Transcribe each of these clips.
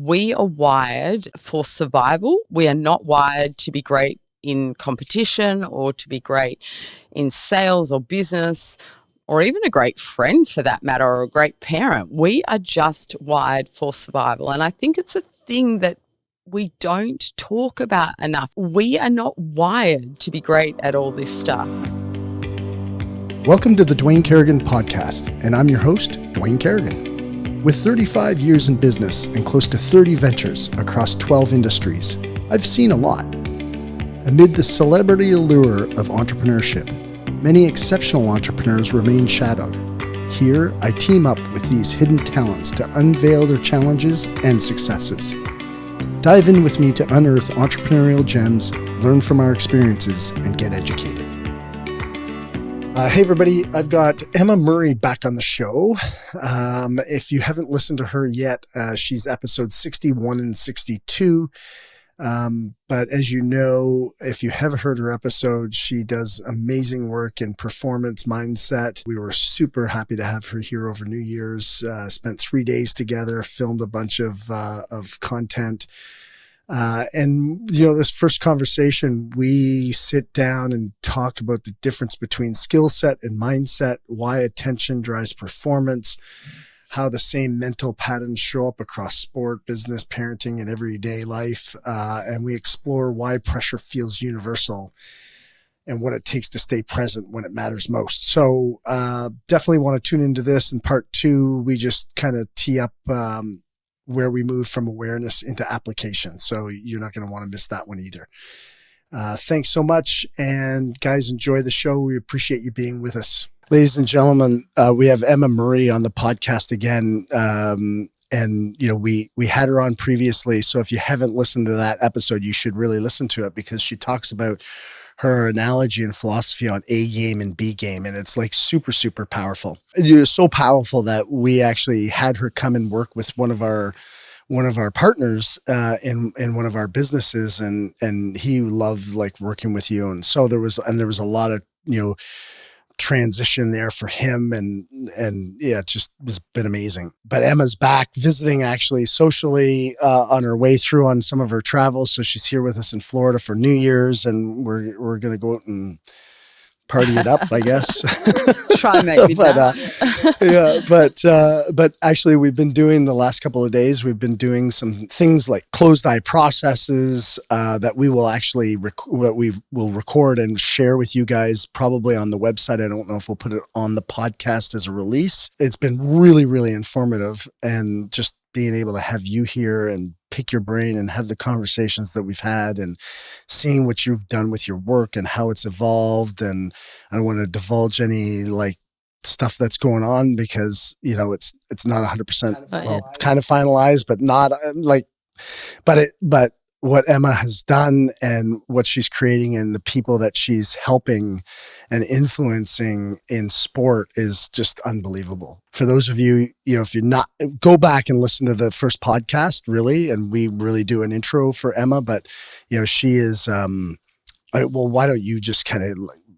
we are wired for survival. We are not wired to be great in competition or to be great in sales or business or even a great friend for that matter or a great parent. We are just wired for survival. And I think it's a thing that we don't talk about enough. We are not wired to be great at all this stuff. Welcome to the Dwayne Kerrigan Podcast, and I'm your host, Dwayne Kerrigan. With 35 years in business and close to 30 ventures across 12 industries, I've seen a lot. Amid the celebrity allure of entrepreneurship, many exceptional entrepreneurs remain shadowed. Here, I team up with these hidden talents to unveil their challenges and successes. Dive in with me to unearth entrepreneurial gems, learn from our experiences, and get educated. Hey everybody, I've got Emma Murray back on the show. If you haven't listened to her yet, she's episode 61 and 62. But as you know, if you have heard her episode, she does amazing work in performance mindset. We were super happy to have her here over New Year's, spent 3 days together, filmed a bunch of content. And you know, this first conversation, we sit down and talk about the difference between skill set and mindset, why attention drives performance, how the same mental patterns show up across sport, business, parenting, and everyday life. And we explore why pressure feels universal and what it takes to stay present when it matters most. So definitely want to tune into this. In part two, we just kind of tee up where we move from awareness into application. So you're not going to want to miss that one either. Thanks so much. And guys, enjoy the show. We appreciate you being with us. Ladies and gentlemen, we have Emma Murray on the podcast again. And, you know, we had her on previously. So if you haven't listened to that episode, you should really listen to it because she talks about her analogy and philosophy on A game and B game. And it's like super, super powerful. It's so powerful that we actually had her come and work with one of our partners in one of our businesses. And he loved like working with you. And so there was a lot of, you know, transition there for him and yeah, it just has been amazing. But Emma's back visiting actually socially on her way through on some of her travels. So she's here with us in Florida for New Year's and we're going to go out and party it up, I guess. Try and make me but actually we've been doing the last couple of days, we've been doing some things like closed eye processes that we will actually record and share with you guys probably on the website. I don't know if we'll put it on the podcast as a release. It's been really, really informative and just being able to have you here and pick your brain and have the conversations that we've had and seeing what you've done with your work and how it's evolved. And I don't want to divulge any like stuff that's going on because, you know, it's not 100% kind of finalized, but not like, but what Emma has done and what she's creating and the people that she's helping and influencing in sport is just unbelievable. For those of you, you know, if you're not, go back and listen to the first podcast, really. And we really do an intro for Emma, but you know, she is, well, why don't you just kind of,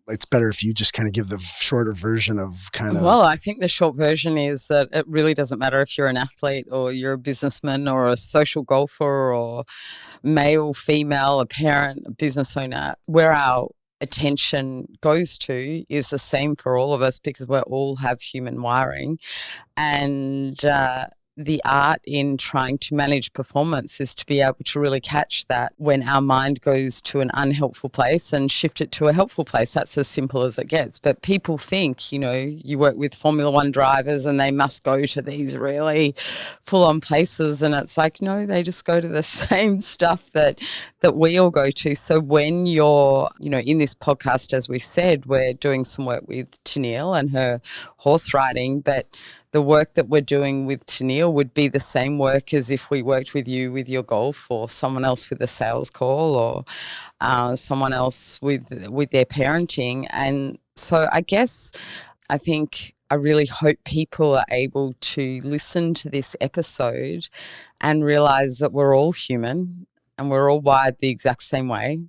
it's better if you just kind of give the shorter version of kind of. Well, I think the short version is that it really doesn't matter if you're an athlete or you're a businessman or a social golfer or male, female, a parent, a business owner, where our attention goes to is the same for all of us because we all have human wiring. And the art in trying to manage performance is to be able to really catch that when our mind goes to an unhelpful place and shift it to a helpful place. That's as simple as it gets. But people think, you know, you work with Formula One drivers and they must go to these really full-on places. And it's like, no, they just go to the same stuff that we all go to. So when you're, you know, in this podcast, as we said, we're doing some work with Tennille and her horse riding, but the work that we're doing with Tennille would be the same work as if we worked with you with your golf or someone else with a sales call or someone else with their parenting. And so I really hope people are able to listen to this episode and realize that we're all human and we're all wired the exact same way.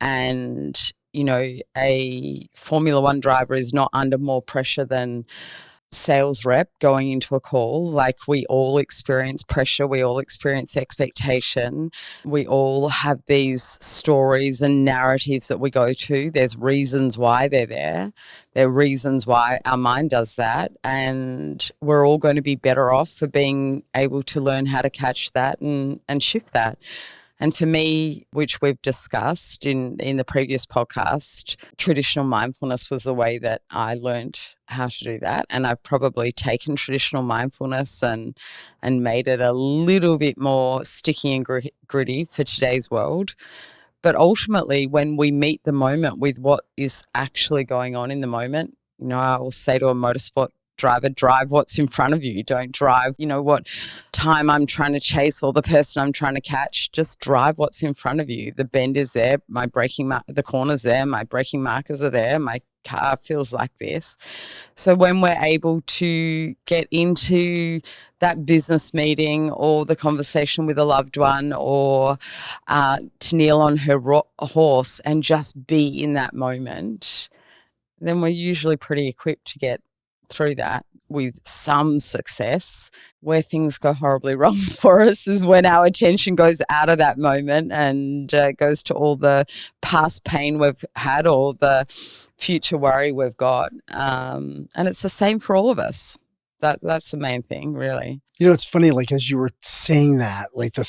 And, you know, a Formula One driver is not under more pressure than sales rep going into a call. Like, we all experience pressure, we all experience expectation, we all have these stories and narratives that we go to. There's reasons why they're there. There are reasons why our mind does that, and we're all going to be better off for being able to learn how to catch that and shift that. And for me, which we've discussed in the previous podcast, traditional mindfulness was the way that I learned how to do that. And I've probably taken traditional mindfulness and made it a little bit more sticky and gritty for today's world. But ultimately, when we meet the moment with what is actually going on in the moment, I will say to a motorsport driver, drive what's in front of you. Don't drive, what time I'm trying to chase or the person I'm trying to catch. Just drive what's in front of you. The bend is there. The corner's there. My braking markers are there. My car feels like this. So when we're able to get into that business meeting or the conversation with a loved one, or to kneel on her horse and just be in that moment, then we're usually pretty equipped to get through that with some success. Where things go horribly wrong for us is when our attention goes out of that moment and goes to all the past pain we've had or the future worry we've got. And it's the same for all of us. That's the main thing, really. It's funny, like, as you were saying that, like, the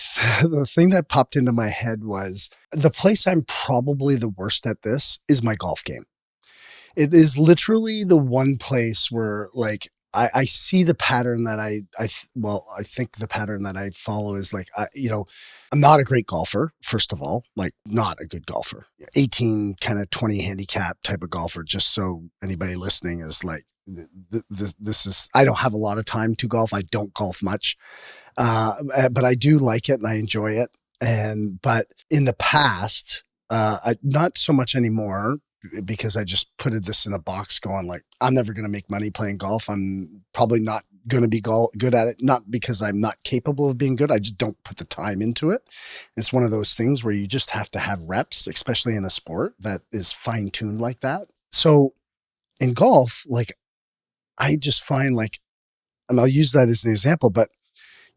thing that popped into my head was the place I'm probably the worst at this is my golf game. It is literally the one place where, like, I see the pattern that I think the pattern that I follow is like, I'm not a great golfer, first of all, like, not a good golfer, 18, kind of 20 handicap type of golfer. Just so anybody listening is like, this is, I don't have a lot of time to golf. I don't golf much, but I do like it and I enjoy it. But in the past, not so much anymore, because I just put this in a box going like, I'm never going to make money playing golf. I'm probably not going to be good at it. Not because I'm not capable of being good. I just don't put the time into it. It's one of those things where you just have to have reps, especially in a sport that is fine tuned like that. So in golf, like, I just find, like, and I'll use that as an example, but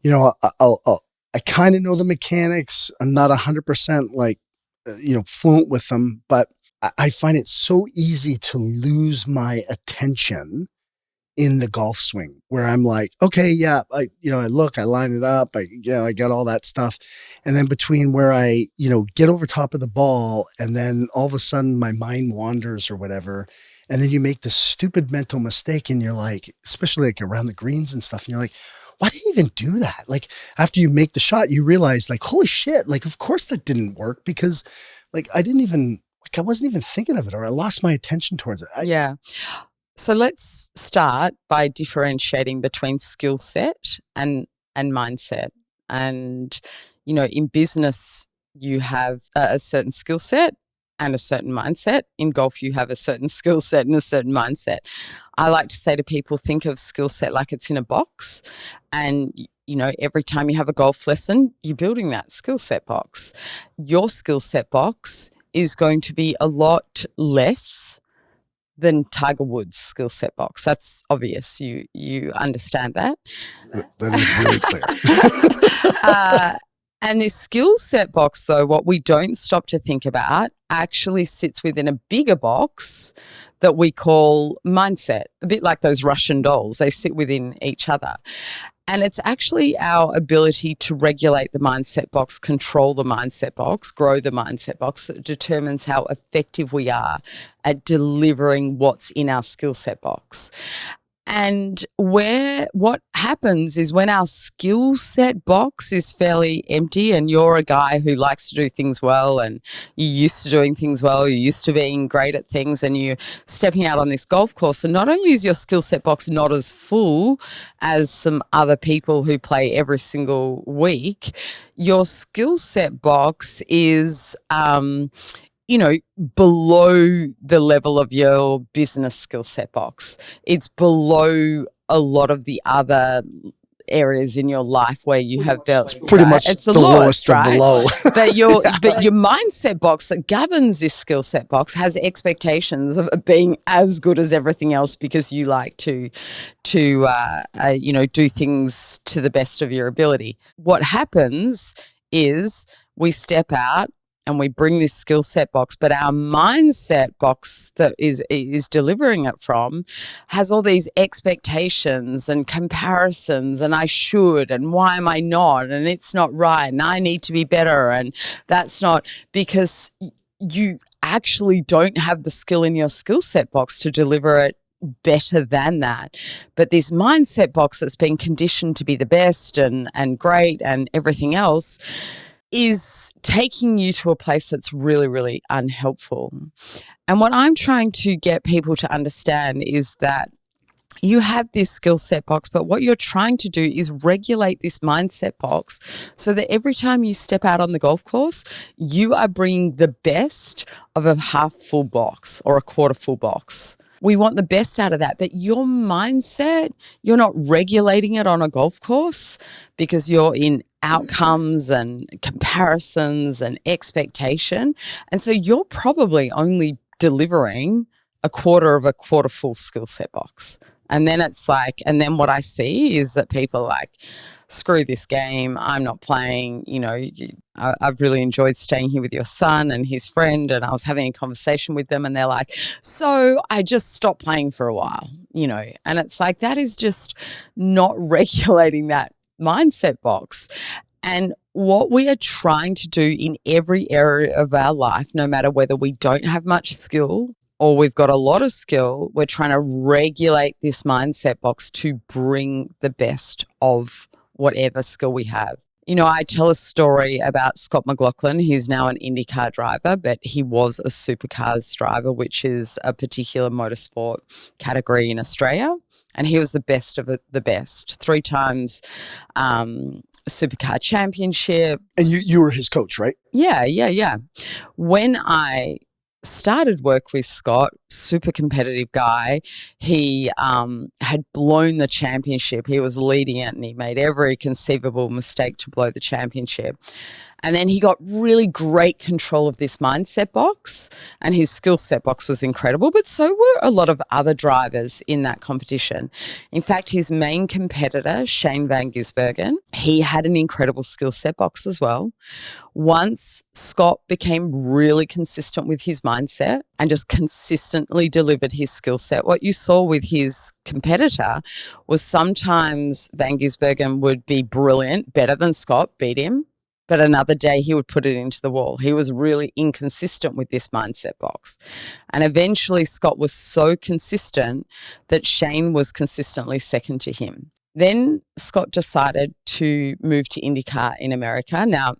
I kind of know the mechanics. I'm not 100% like, fluent with them, but I find it so easy to lose my attention in the golf swing, where I'm like, okay, yeah, I look, I line it up, I got all that stuff. And then between where I, get over top of the ball and then all of a sudden my mind wanders or whatever. And then you make this stupid mental mistake and you're like, especially like around the greens and stuff. And you're like, why did you even do that? Like, after you make the shot, you realize, like, holy shit, like, of course that didn't work, because, like, I wasn't even thinking of it, or I lost my attention towards it. Yeah. So let's start by differentiating between skill set and mindset. And, in business, you have a certain skill set and a certain mindset. In golf, you have a certain skill set and a certain mindset. I like to say to people, think of skill set like it's in a box. And, every time you have a golf lesson, you're building that skill set box. Your skill set box is going to be a lot less than Tiger Woods' skill set box. That's obvious. You understand that. That is really clear. And this skill set box, though, what we don't stop to think about, actually sits within a bigger box that we call mindset. A bit like those Russian dolls. They sit within each other. And it's actually our ability to regulate the mindset box, control the mindset box, grow the mindset box that determines how effective we are at delivering what's in our skill set box. And what happens is when our skill set box is fairly empty and you're a guy who likes to do things well and you're used to doing things well, you're used to being great at things, and you're stepping out on this golf course, and not only is your skill set box not as full as some other people who play every single week, your skill set box is below the level of your business skill set box. It's below a lot of the other areas in your life where you have built pretty much it's the lowest of the low. But your mindset box that governs this skill set box has expectations of being as good as everything else because you like to do things to the best of your ability. What happens is we step out and we bring this skill set box, but our mindset box that is delivering it from has all these expectations and comparisons and I should and why am I not and it's not right and I need to be better and that's not because you actually don't have the skill in your skill set box to deliver it better than that. But this mindset box that's been conditioned to be the best and great and everything else is taking you to a place that's really, really unhelpful. And what I'm trying to get people to understand is that you have this skill set box, but what you're trying to do is regulate this mindset box so that every time you step out on the golf course, you are bringing the best of a half full box or a quarter full box. We want the best out of that, but your mindset, you're not regulating it on a golf course because you're in outcomes and comparisons and expectation. And so you're probably only delivering a quarter of a quarter full skill set box. And then it's like, and then what I see is that people are like, screw this game, I'm not playing, I've really enjoyed staying here with your son and his friend, and I was having a conversation with them and they're like, so I just stopped playing for a while, and it's like, that is just not regulating that mindset box. And what we are trying to do in every area of our life, no matter whether we don't have much skill or we've got a lot of skill, we're trying to regulate this mindset box to bring the best of whatever skill we have. I tell a story about Scott McLaughlin. He's now an IndyCar driver, but he was a supercars driver, which is a particular motorsport category in Australia. And he was the best of the best, 3 times supercar championship. And you were his coach, right? Yeah. When I started work with Scott, super competitive guy. He had blown the championship. He was leading it and he made every conceivable mistake to blow the championship. And then he got really great control of this mindset box, and his skill set box was incredible, but so were a lot of other drivers in that competition. In fact, his main competitor, Shane Van Gisbergen, he had an incredible skill set box as well. Once Scott became really consistent with his mindset and just consistently delivered his skill set, what you saw with his competitor was sometimes Van Gisbergen would be brilliant, better than Scott, beat him, but another day he would put it into the wall. He was really inconsistent with this mindset box. And eventually Scott was so consistent that Shane was consistently second to him. Then Scott decided to move to IndyCar in America. Now,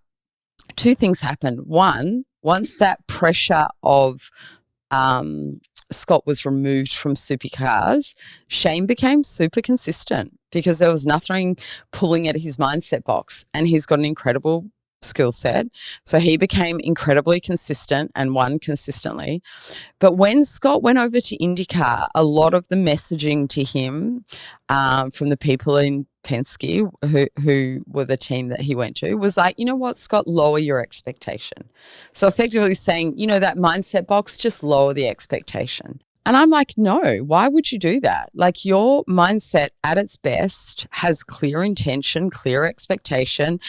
2 things happened. One, once that pressure of Scott was removed from supercars, Shane became super consistent because there was nothing pulling at his mindset box, and he's got an incredible skill set. So he became incredibly consistent and won consistently. But when Scott went over to IndyCar, a lot of the messaging to him from the people in Penske who were the team that he went to was like, you know what, Scott, lower your expectation. So effectively saying, that mindset box, just lower the expectation. And I'm like, no, why would you do that? Like, your mindset at its best has clear intention, clear expectation,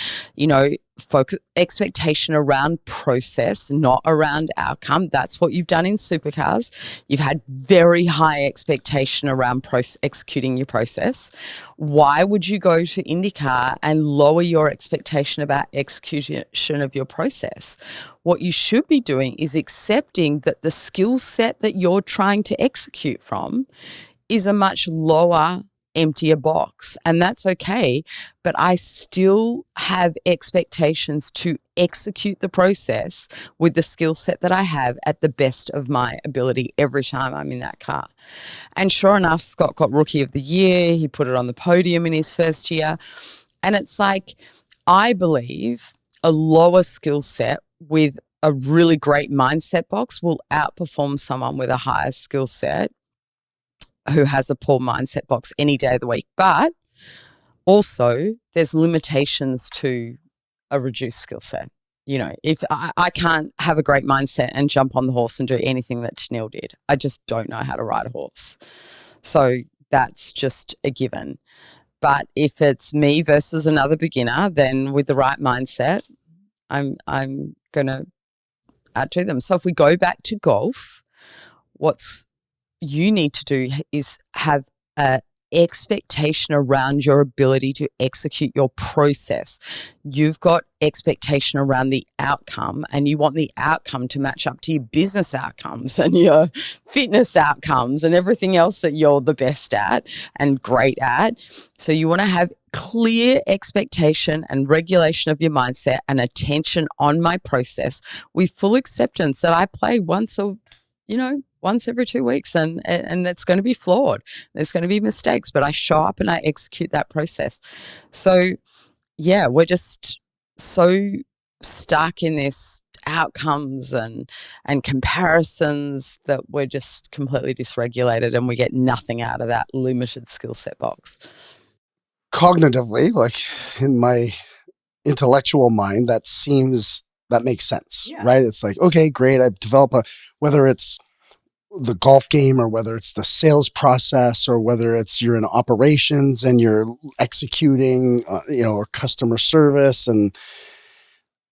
focus expectation around process, not around outcome. That's what you've done in supercars. You've had very high expectation around executing your process. Why would you go to IndyCar and lower your expectation about execution of your process? What you should be doing is accepting that the skill set that you're trying to execute from is a much lower, emptier box, and that's okay. But I still have expectations to execute the process with the skill set that I have at the best of my ability every time I'm in that car. And sure enough, Scott got Rookie of the Year. He put it on the podium in his first year. And it's like, I believe a lower skill set with a really great mindset box will outperform someone with a higher skill set who has a poor mindset box any day of the week. But Also, there's limitations to a reduced skill set. You know, if I can't have a great mindset and jump on the horse and do anything that Tennille did. I just don't know how to ride a horse. So that's just a given. But if it's me versus another beginner, then with the right mindset, I'm going to outdo them. So if we go back to golf, what's you need to do is have a expectation around your ability to execute your process. You've got expectation around the outcome, and you want the outcome to match up to your business outcomes and your fitness outcomes and everything else that you're the best at and great at. So you want to have clear expectation and regulation of your mindset and attention on my process with full acceptance that I play once every 2 weeks and it's going to be flawed. There's going to be mistakes, but I show up and I execute that process. So yeah, we're just so stuck in this outcomes and comparisons that we're just completely dysregulated and we get nothing out of that limited skill set box. Cognitively, like in my intellectual mind, that makes sense, right? It's like, okay, great. I develop whether it's the golf game or whether it's the sales process or whether it's you're in operations and you're executing, or customer service. And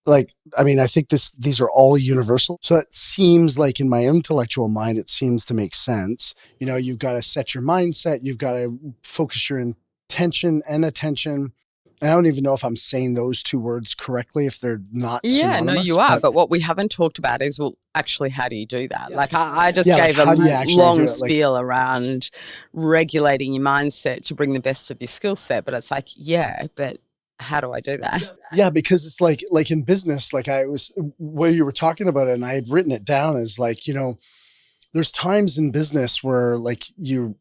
like, I mean, I think these are all universal. So it seems like in my intellectual mind, it seems to make sense. You've got to set your mindset. You've got to focus your intention and attention. And I don't even know if I'm saying those two words correctly, if they're not synonymous. Yeah, no, you are. But what we haven't talked about is, well, actually, how do you do that? Yeah. Like I just gave a long spiel around regulating your mindset to bring the best of your skill set. But it's like, yeah, but how do I do that? Yeah, because it's like in business, like where you were talking about it and I had written it down as like, there's times in business where like you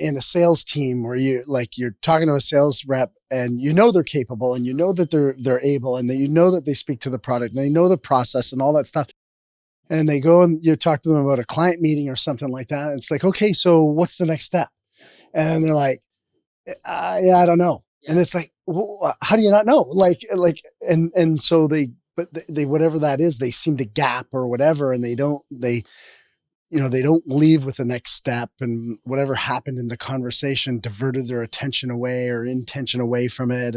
in a sales team where you're talking to a sales rep and they're capable and that they're able and that they speak to the product and they know the process and all that stuff. And they go and you talk to them about a client meeting or something like that. And it's like, okay, so what's the next step? And they're like, I don't know. Yeah. And it's like, well, how do you not know? And so they whatever that is, they seem to gap or whatever. And they don't leave with the next step, and whatever happened in the conversation diverted their attention away or intention away from it.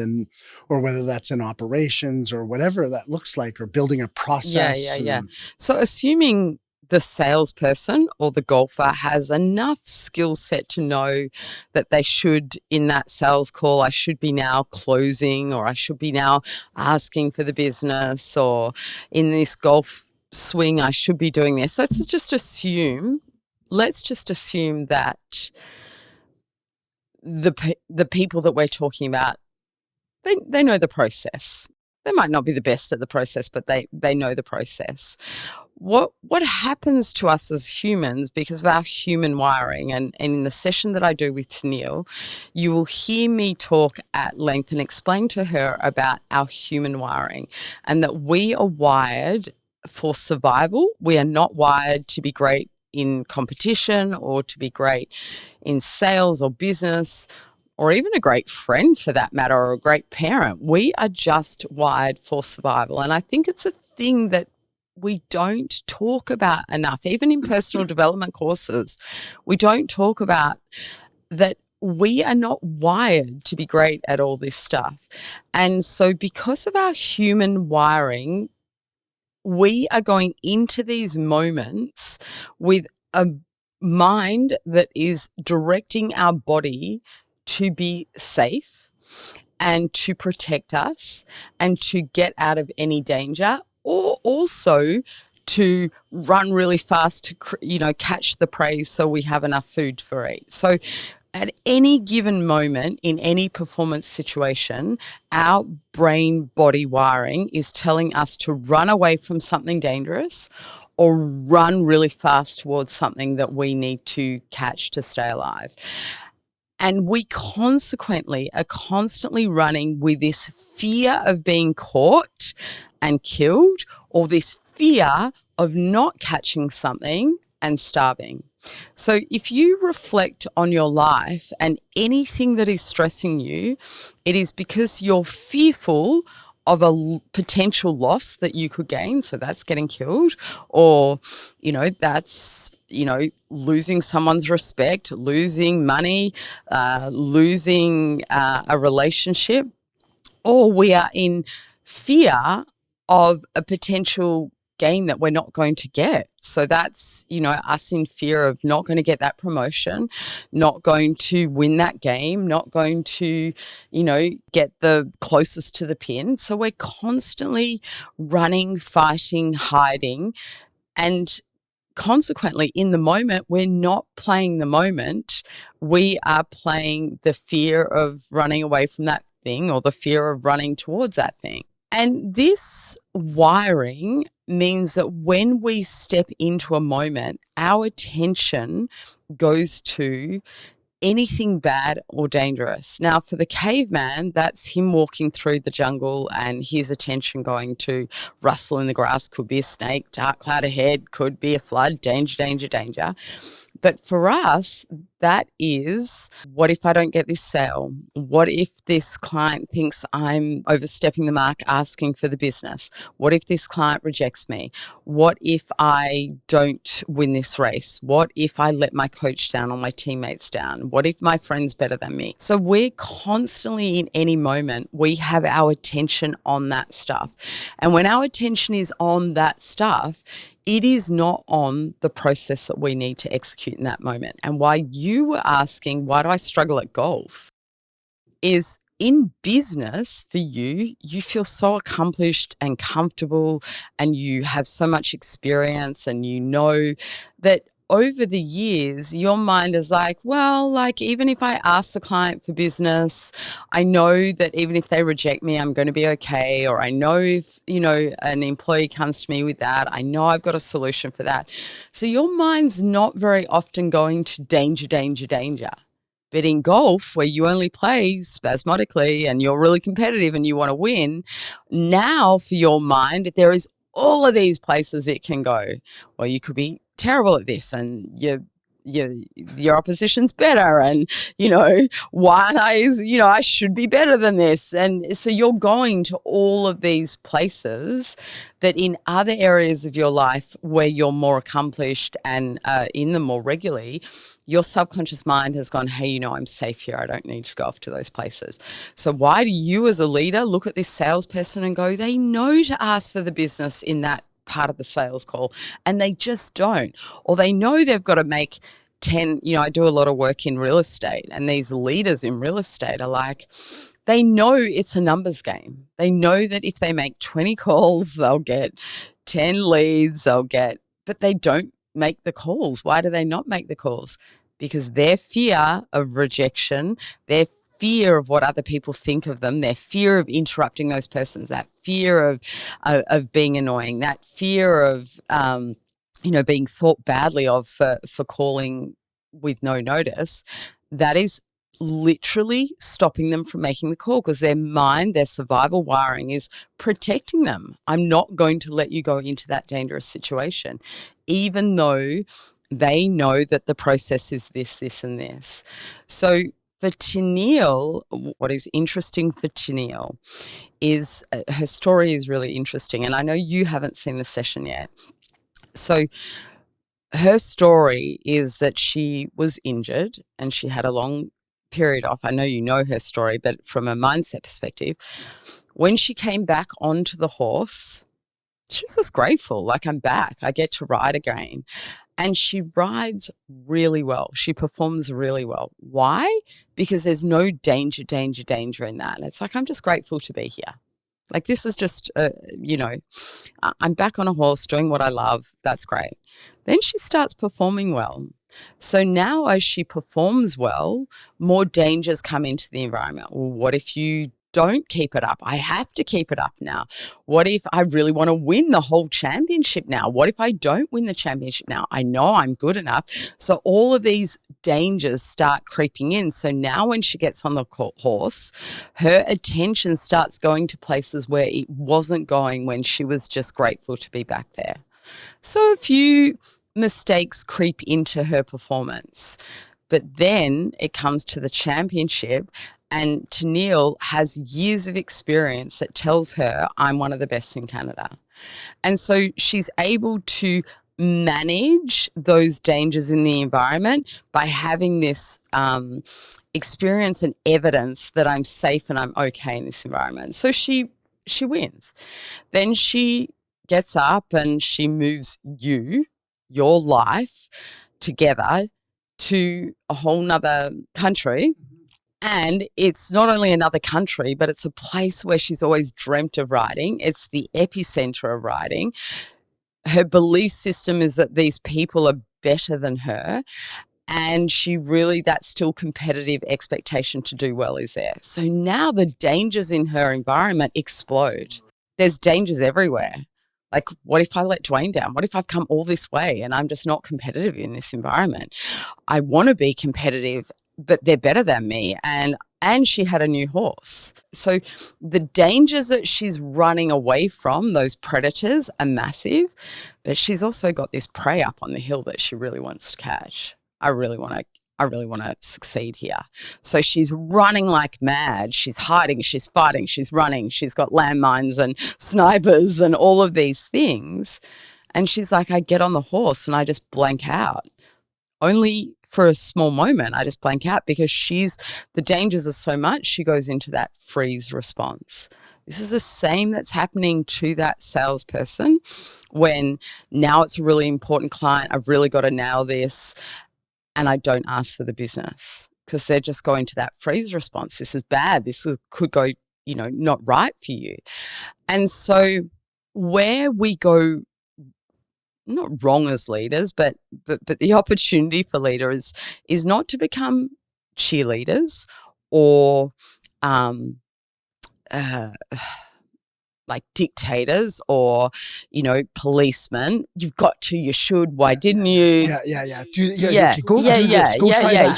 Or whether that's in operations or whatever that looks like, or building a process. Yeah. So assuming the salesperson or the golfer has enough skill set to know that they should, in that sales call, I should be now closing, or I should be now asking for the business, or in this golf swing, I should be doing this. Let's just assume that the people that we're talking about, they know the process. They might not be the best at the process, but they know the process. What happens to us as humans because of our human wiring, and in the session that I do with Tennille, you will hear me talk at length and explain to her about our human wiring, and that we are wired for survival. We are not wired to be great in competition or to be great in sales or business, or even a great friend for that matter, or a great parent. We are just wired for survival. And I think it's a thing that we don't talk about enough, even in personal development courses. We don't talk about that we are not wired to be great at all this stuff. And so because of our human wiring, we are going into these moments with a mind that is directing our body to be safe and to protect us and to get out of any danger, or also to run really fast to, catch the prey so we have enough food to eat. So at any given moment in any performance situation, our brain-body wiring is telling us to run away from something dangerous or run really fast towards something that we need to catch to stay alive. And we consequently are constantly running with this fear of being caught and killed, or this fear of not catching something and starving. So if you reflect on your life and anything that is stressing you, it is because you're fearful of a potential loss that you could gain. So that's getting killed, or, that's, losing someone's respect, losing money, losing a relationship, or we are in fear of a potential gain that we're not going to get. So that's, us in fear of not going to get that promotion, not going to win that game, not going to, get the closest to the pin. So we're constantly running, fighting, hiding, and consequently, in the moment, we're not playing the moment. We are playing the fear of running away from that thing or the fear of running towards that thing. And this wiring means that when we step into a moment, our attention goes to anything bad or dangerous. Now, for the caveman, that's him walking through the jungle and his attention going to rustle in the grass. Could be a snake, dark cloud ahead, could be a flood, danger, danger, danger. But for us, that is, what if I don't get this sale? What if this client thinks I'm overstepping the mark asking for the business? What if this client rejects me? What if I don't win this race? What if I let my coach down or my teammates down? What if my friend's better than me? So we're constantly, in any moment, we have our attention on that stuff. And when our attention is on that stuff, it is not on the process that we need to execute in that moment. And why you were asking, why do I struggle at golf? Is in business for you, you feel so accomplished and comfortable and you have so much experience and you know that over the years, your mind is like, well, like even if I ask the client for business, I know that even if they reject me, I'm going to be okay. Or I know if, an employee comes to me with that, I know I've got a solution for that. So your mind's not very often going to danger, danger, danger. But in golf, where you only play spasmodically and you're really competitive and you want to win, now for your mind, there is all of these places it can go. Well, you could be terrible at this and your opposition's better and, why aren't I should be better than this. And so you're going to all of these places that in other areas of your life where you're more accomplished and in them more regularly, your subconscious mind has gone, hey, I'm safe here. I don't need to go off to those places. So why do you as a leader look at this salesperson and go, they know to ask for the business in that part of the sales call and they just don't, or they know they've got to make 10, I do a lot of work in real estate, and these leaders in real estate are like, they know it's a numbers game. They know that if they make 20 calls, they'll get 10 leads, but they don't make the calls. Why do they not make the calls? Because their fear of rejection, their fear of what other people think of them, their fear of interrupting those persons, that fear of being annoying, that fear of being thought badly of for calling with no notice, that is literally stopping them from making the call because their mind, their survival wiring is protecting them. I'm not going to let you go into that dangerous situation, even though they know that the process is this, this, and this. So for Tennille, what is interesting for Tennille is her story is really interesting. And I know you haven't seen the session yet. So her story is that she was injured and she had a long period off. I know you know her story, but from a mindset perspective, when she came back onto the horse, she was just grateful. Like, I'm back. I get to ride again. And she rides really well. She performs really well. Why? Because there's no danger in that. It's like, I'm just grateful to be here. Like, this is just, I'm back on a horse doing what I love. That's great. Then she starts performing well. So now as she performs well, more dangers come into the environment. Well, what if you don't keep it up? I have to keep it up now. What if I really want to win the whole championship now? What if I don't win the championship now? I know I'm good enough. So all of these dangers start creeping in. So now when she gets on the horse, her attention starts going to places where it wasn't going when she was just grateful to be back there. So if you mistakes creep into her performance. But then it comes to the championship, and Tennille has years of experience that tells her, I'm one of the best in Canada. And so she's able to manage those dangers in the environment by having this experience and evidence that I'm safe and I'm okay in this environment. So she wins. Then she gets up and she moves your life together to a whole nother country. And it's not only another country, but it's a place where she's always dreamt of riding. It's the epicenter of riding. Her belief system is that these people are better than her. And that still competitive expectation to do well is there. So now the dangers in her environment explode. There's dangers everywhere. Like, what if I let Dwayne down? What if I've come all this way and I'm just not competitive in this environment? I want to be competitive, but they're better than me. And she had a new horse. So the dangers that she's running away from, those predators, are massive, but she's also got this prey up on the hill that she really wants to catch. I really want to succeed here. So she's running like mad. She's hiding, she's fighting, she's running. She's got landmines and snipers and all of these things. And she's like, I get on the horse and I just blank out. Only for a small moment, I just blank out because the dangers are so much, she goes into that freeze response. This is the same that's happening to that salesperson when now it's a really important client. I've really got to nail this. And I don't ask for the business because they're just going to that freeze response. This is bad. This could go, not right for you. And so where we go, not wrong as leaders, but the opportunity for leaders is not to become cheerleaders or like dictators or, policemen. You've got to, you should, why didn't you? Yeah. You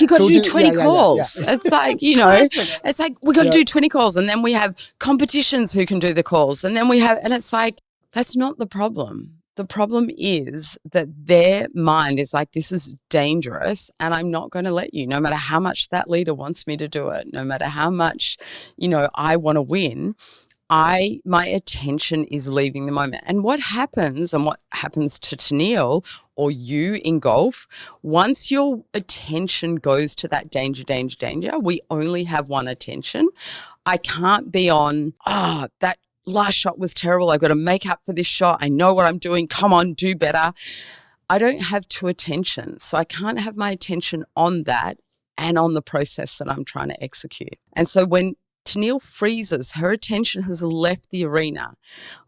got to do 20 calls. It's like, it's like we got to do 20 calls and then we have competitions who can do the calls. And then and it's like, that's not the problem. The problem is that their mind is like, this is dangerous and I'm not going to let you, no matter how much that leader wants me to do it, no matter how much, I want to win. My attention is leaving the moment. And what happens to Tennille or you in golf, once your attention goes to that danger, we only have one attention. I can't be on, that last shot was terrible. I've got to make up for this shot. I know what I'm doing. Come on, do better. I don't have two attentions. So I can't have my attention on that and on the process that I'm trying to execute. And so when Tennille freezes, her attention has left the arena.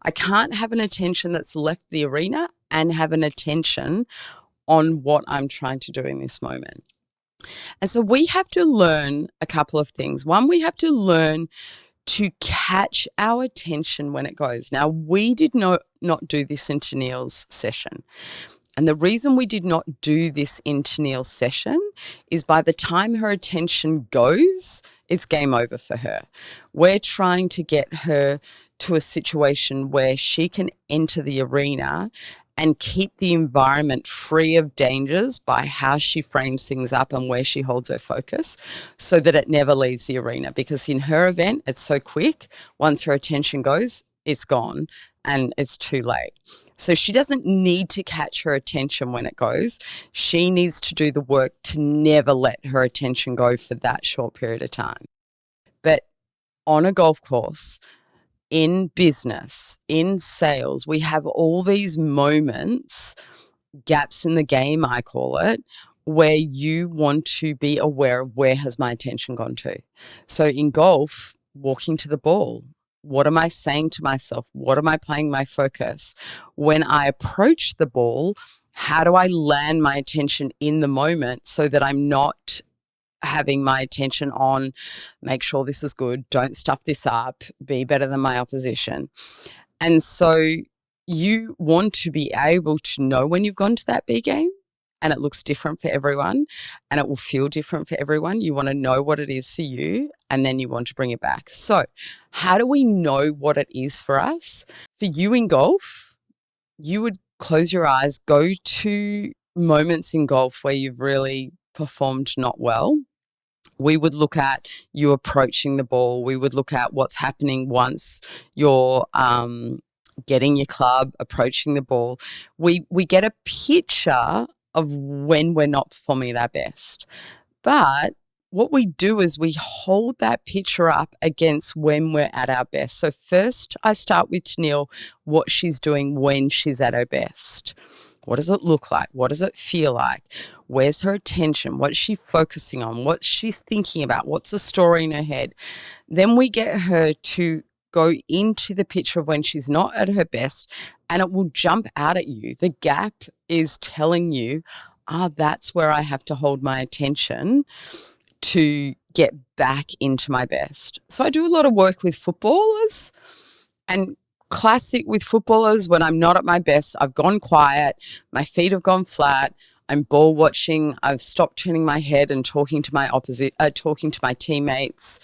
I can't have an attention that's left the arena and have an attention on what I'm trying to do in this moment. And so we have to learn a couple of things. One, we have to learn to catch our attention when it goes. Now, we did not do this in Tennille's session. And the reason we did not do this in Tennille's session is by the time her attention goes, it's game over for her. We're trying to get her to a situation where she can enter the arena and keep the environment free of dangers by how she frames things up and where she holds her focus so that it never leaves the arena. Because in her event, it's so quick. Once her attention goes, it's gone and it's too late. So she doesn't need to catch her attention when it goes. She needs to do the work to never let her attention go for that short period of time. But on a golf course, in business, in sales, we have all these moments, gaps in the game, I call it, where you want to be aware of where has my attention gone to. So in golf, walking to the ball, what am I saying to myself? What am I playing my focus? When I approach the ball, how do I land my attention in the moment so that I'm not having my attention on make sure this is good, don't stuff this up, be better than my opposition. And so you want to be able to know when you've gone to that big game and it looks different for everyone and it will feel different for everyone. You want to know what it is for you and then you want to bring it back. So how do we know what it is for us? For you in golf, you would close your eyes, go to moments in golf where you've really performed not well. We would look at you approaching the ball. We would look at what's happening once you're getting your club, approaching the ball. We get a picture of when we're not performing at our best. But what we do is we hold that picture up against when we're at our best. So first I start with Tennille, what she's doing when she's at her best. What does it look like? What does it feel like? Where's her attention? What's she focusing on? What's she thinking about? What's the story in her head? Then we get her to go into the picture of when she's not at her best, and it will jump out at you. The gap is telling you, that's where I have to hold my attention to get back into my best. So I do a lot of work with footballers, and classic with footballers, when I'm not at my best, I've gone quiet, my feet have gone flat, I'm ball watching, I've stopped turning my head and talking to my teammates.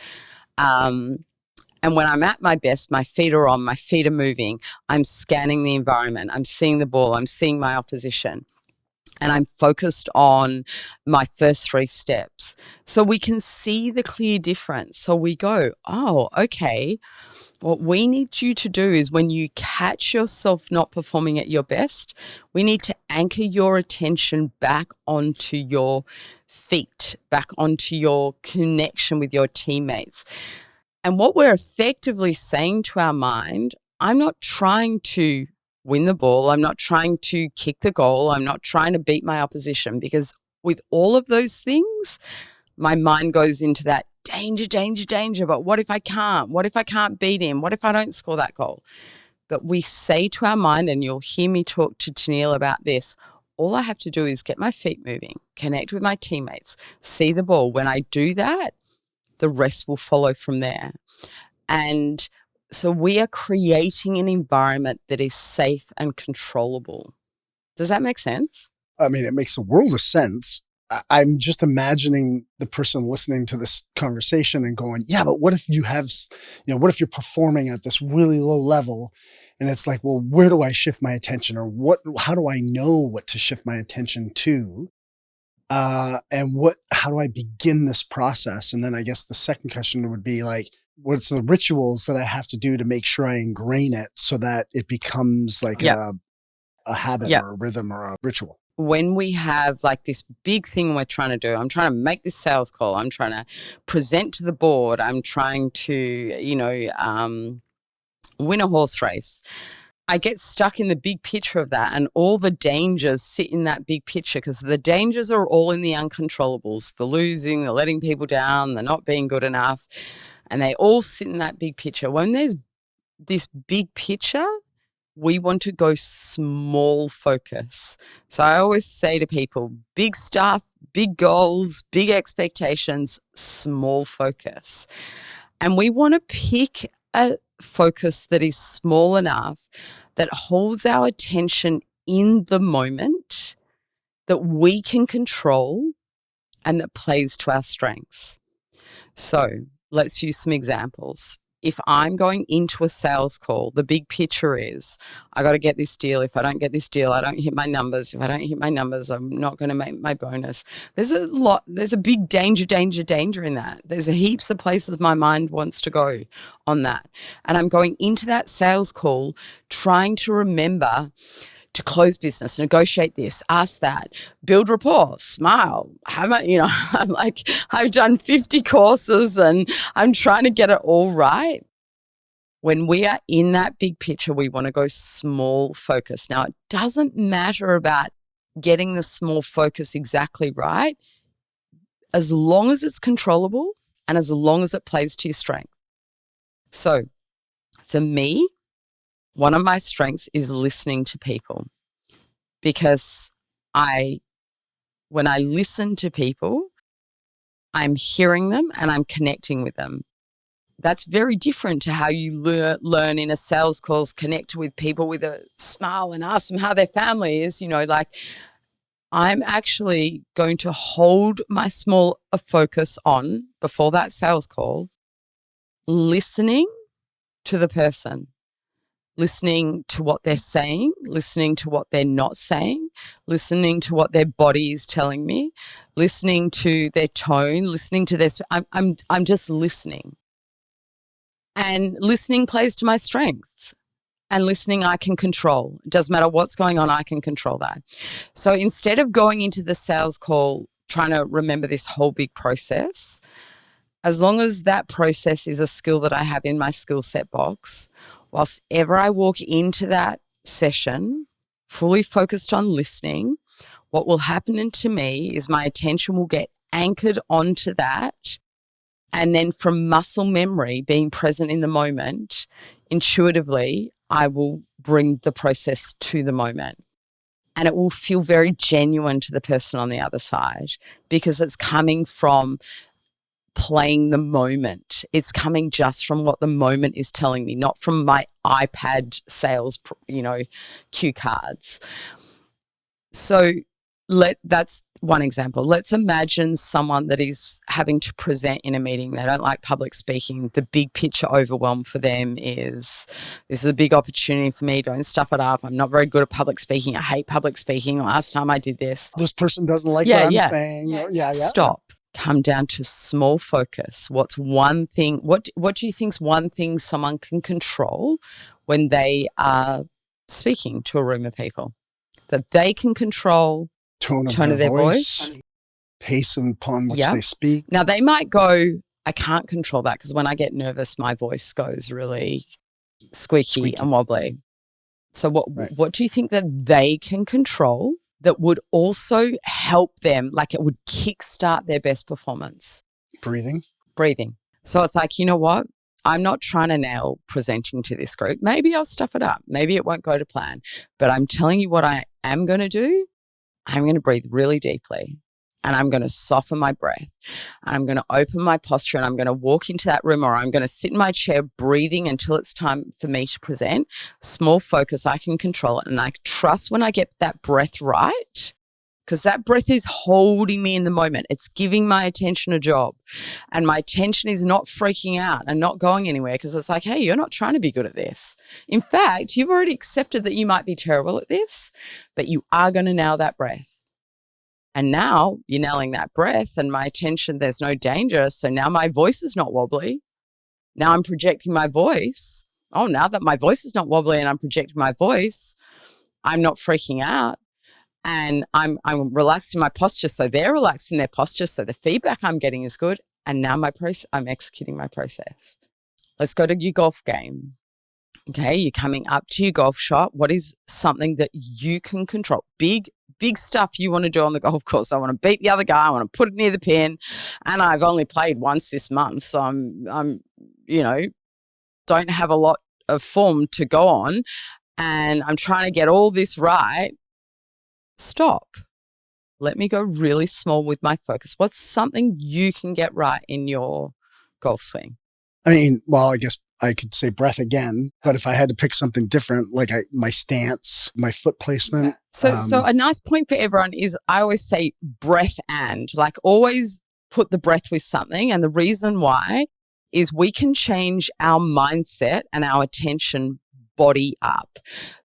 And when I'm at my best, my feet are on, my feet are moving, I'm scanning the environment, I'm seeing the ball, I'm seeing my opposition, and I'm focused on my first 3 steps. So we can see the clear difference. So we go, okay, what we need you to do is when you catch yourself not performing at your best, we need to anchor your attention back onto your feet, back onto your connection with your teammates. And what we're effectively saying to our mind, I'm not trying to win the ball, I'm not trying to kick the goal, I'm not trying to beat my opposition, because with all of those things, my mind goes into that danger, danger, danger. But what if I can't? What if I can't beat him? What if I don't score that goal? But we say to our mind, and you'll hear me talk to Tennille about this, all I have to do is get my feet moving, connect with my teammates, see the ball. When I do that, the rest will follow from there. And so we are creating an environment that is safe and controllable. Does that make sense? I mean, it makes a world of sense. I'm just imagining the person listening to this conversation and going, yeah, but what if you have, what if you're performing at this really low level? And it's like, well, where do I shift my attention, or how do I know what to shift my attention to? And how do I begin this process? And then I guess the second question would be like, what's the rituals that I have to do to make sure I ingrain it so that it becomes like a habit or a rhythm or a ritual? When we have like this big thing we're trying to do, I'm trying to make this sales call, I'm trying to present to the board, I'm trying to, win a horse race. I get stuck in the big picture of that, and all the dangers sit in that big picture, because the dangers are all in the uncontrollables, the losing, the letting people down, the not being good enough, and they all sit in that big picture. When there's this big picture, we want to go small focus. So I always say to people, big stuff, big goals, big expectations, small focus. And we want to pick a focus that is small enough that holds our attention in the moment, that we can control, and that plays to our strengths. So let's use some examples. If I'm going into a sales call, the big picture is I got to get this deal. If I don't get this deal, I don't hit my numbers. If I don't hit my numbers, I'm not going to make my bonus. There's a big danger in that. There's heaps of places my mind wants to go on that. And I'm going into that sales call trying to remember to close business, negotiate this, ask that, build rapport, smile. I'm like, I've done 50 courses and I'm trying to get it all right. When we are in that big picture, we want to go small focus. Now, it doesn't matter about getting the small focus exactly right, as long as it's controllable and as long as it plays to your strength. So for me, one of my strengths is listening to people, because when I listen to people, I'm hearing them and I'm connecting with them. That's very different to how you learn in a sales calls, connect with people with a smile and ask them how their family is, I'm actually going to hold my small focus on, before that sales call, listening to the person. listening to what they're saying, listening to what they're not saying, listening to what their body is telling me, listening to their tone, listening to this. I'm just listening. And listening plays to my strengths. And listening I can control. It doesn't matter what's going on, I can control that. So instead of going into the sales call trying to remember this whole big process, as long as that process is a skill that I have in my skill set box, whilst ever I walk into that session fully focused on listening, what will happen to me is my attention will get anchored onto that. And then from muscle memory, being present in the moment, intuitively, I will bring the process to the moment. And it will feel very genuine to the person on the other side because it's coming from playing the moment. It's coming just from what the moment is telling me, not from my iPad sales, cue cards. So that's one example. Let's imagine someone that is having to present in a meeting. They don't like public speaking. The big picture overwhelm for them is, this is a big opportunity for me. Don't stuff it up. I'm not very good at public speaking. I hate public speaking. Last time I did this. This person doesn't like what I'm saying. Yeah. Stop. Come down to small focus. What's one thing? What do you think's one thing someone can control when they are speaking to a room of people? That they can control tone of their voice, pace upon which they speak. Now, they might go, I can't control that because when I get nervous, my voice goes really squeaky and wobbly. So what do you think that they can control that would also help them, like it would kickstart their best performance? Breathing. So it's like, you know what? I'm not trying to nail presenting to this group. Maybe I'll stuff it up. Maybe it won't go to plan. But I'm telling you what I am going to do. I'm going to breathe really deeply and I'm going to soften my breath and I'm going to open my posture and I'm going to walk into that room or I'm going to sit in my chair breathing until it's time for me to present. Small focus, I can control it. And I trust when I get that breath right, because that breath is holding me in the moment. It's giving my attention a job. And my attention is not freaking out and not going anywhere because it's like, hey, you're not trying to be good at this. In fact, you've already accepted that you might be terrible at this, but you are going to nail that breath. And now you're nailing that breath and my attention, there's no danger. So now my voice is not wobbly. Now I'm projecting my voice. Oh, now that my voice is not wobbly and I'm projecting my voice, I'm not freaking out. And I'm relaxed in my posture, so they're relaxed in their posture, so the feedback I'm getting is good. And now I'm executing my process. Let's go to your golf game. Okay, you're coming up to your golf shot. What is something that you can control? Big stuff you want to do on the golf course. I want to beat the other guy. I want to put it near the pin. And I've only played once this month, so I'm don't have a lot of form to go on. And I'm trying to get all this right. Stop. Let me go really small with my focus. What's something you can get right in your golf swing? I mean, well, I guess I could say breath again, but if I had to pick something different, like my stance, my foot placement. So a nice point for everyone is I always say breath and, like always put the breath with something. And the reason why is we can change our mindset and our attention body up.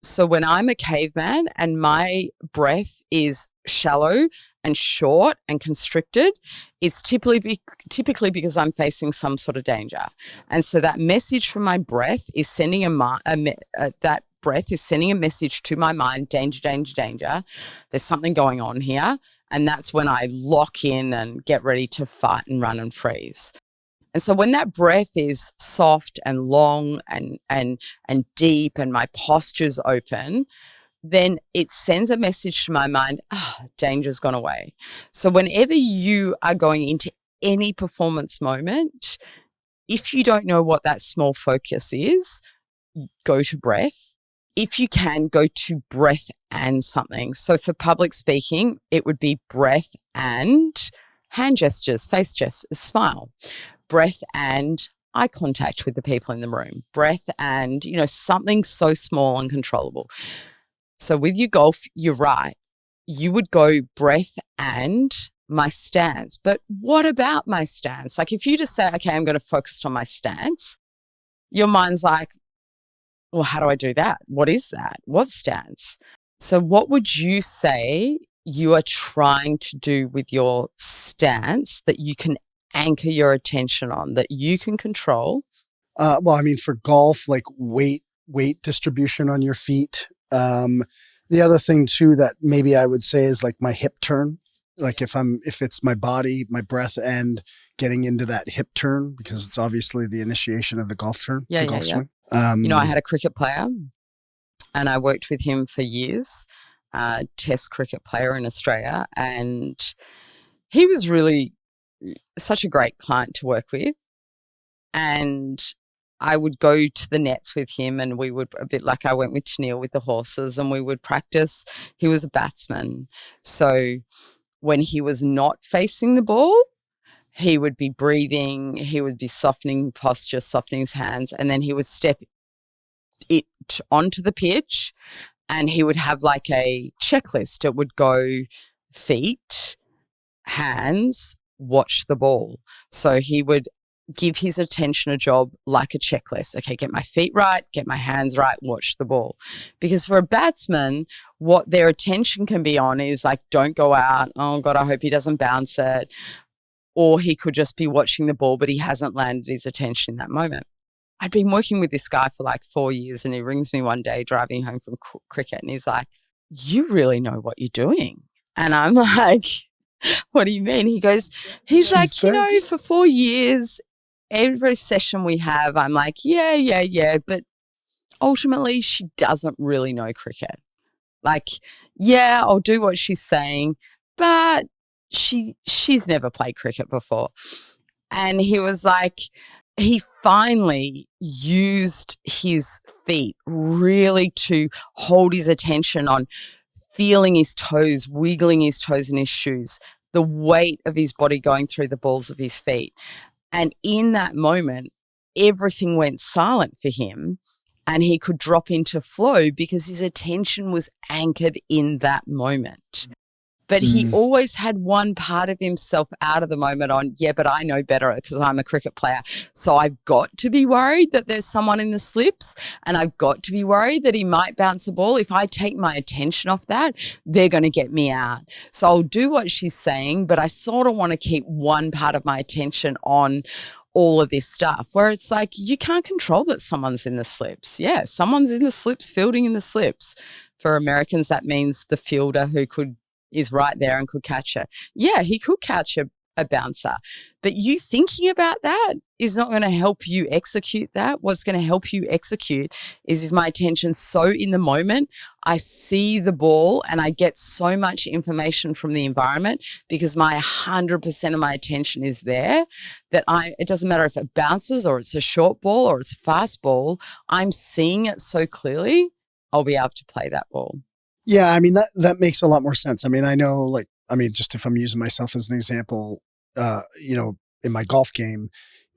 So when I'm a caveman and my breath is shallow and short and constricted, it's typically because I'm facing some sort of danger. And so that message from my breath is sending that breath is sending a message to my mind, danger, danger, danger. There's something going on here. And that's when I lock in and get ready to fight and run and freeze. And so when that breath is soft and long and deep and my posture's open, then it sends a message to my mind, danger's gone away. So whenever you are going into any performance moment, if you don't know what that small focus is, go to breath. If you can, go to breath and something. So for public speaking, it would be breath and hand gestures, face gestures, smile. Breath and eye contact with the people in the room. Breath and, something so small and controllable. So with your golf, you're right. You would go breath and my stance. But what about my stance? Like if you just say, okay, I'm going to focus on my stance, your mind's like, well, how do I do that? What is that? What stance? So what would you say you are trying to do with your stance that you can anchor your attention on, that you can control? Well, I mean, for golf, like weight distribution on your feet. The other thing too that maybe I would say is like my hip turn. Like if it's my body, my breath, and getting into that hip turn, because it's obviously the initiation of the golf turn, the golf swing. I had a cricket player and I worked with him for years, test cricket player in Australia. And he was really such a great client to work with. And I would go to the nets with him and we would, a bit like I went with Tennille with the horses, and we would practice. He was a batsman. So when he was not facing the ball, he would be breathing, he would be softening posture, softening his hands, and then he would step it onto the pitch and he would have like a checklist. It would go feet, hands, watch the ball. So he would give his attention a job like a checklist. Okay, get my feet right, get my hands right, watch the ball. Because for a batsman, what their attention can be on is like, don't go out. Oh God, I hope he doesn't bounce it. Or he could just be watching the ball, but he hasn't landed his attention in that moment. I'd been working with this guy for like 4 years, and he rings me one day driving home from cricket, and he's like, you really know what you're doing. And I'm like, what do you mean? He's like, for 4 years, every session we have, I'm like, yeah. But ultimately, she doesn't really know cricket. Like, yeah, I'll do what she's saying, but she's never played cricket before. And he was like, he finally used his feet really to hold his attention on feeling his toes, wiggling his toes in his shoes, the weight of his body going through the balls of his feet. And in that moment, everything went silent for him and he could drop into flow because his attention was anchored in that moment. But he always had one part of himself out of the moment on, but I know better because I'm a cricket player. So I've got to be worried that there's someone in the slips, and I've got to be worried that he might bounce a ball. If I take my attention off that, they're going to get me out. So I'll do what she's saying, but I sort of want to keep one part of my attention on all of this stuff, where it's like, you can't control that someone's in the slips. Yeah, someone's in the slips, fielding in the slips. For Americans, that means the fielder who is right there and could catch it. Yeah, he could catch a bouncer. But you thinking about that is not going to help you execute that. What's going to help you execute is if my attention's so in the moment, I see the ball and I get so much information from the environment because my 100% of my attention is there that it doesn't matter if it bounces or it's a short ball or it's a fast ball, I'm seeing it so clearly, I'll be able to play that ball. Yeah, I mean, that makes a lot more sense. I mean, I know, just if I'm using myself as an example, in my golf game,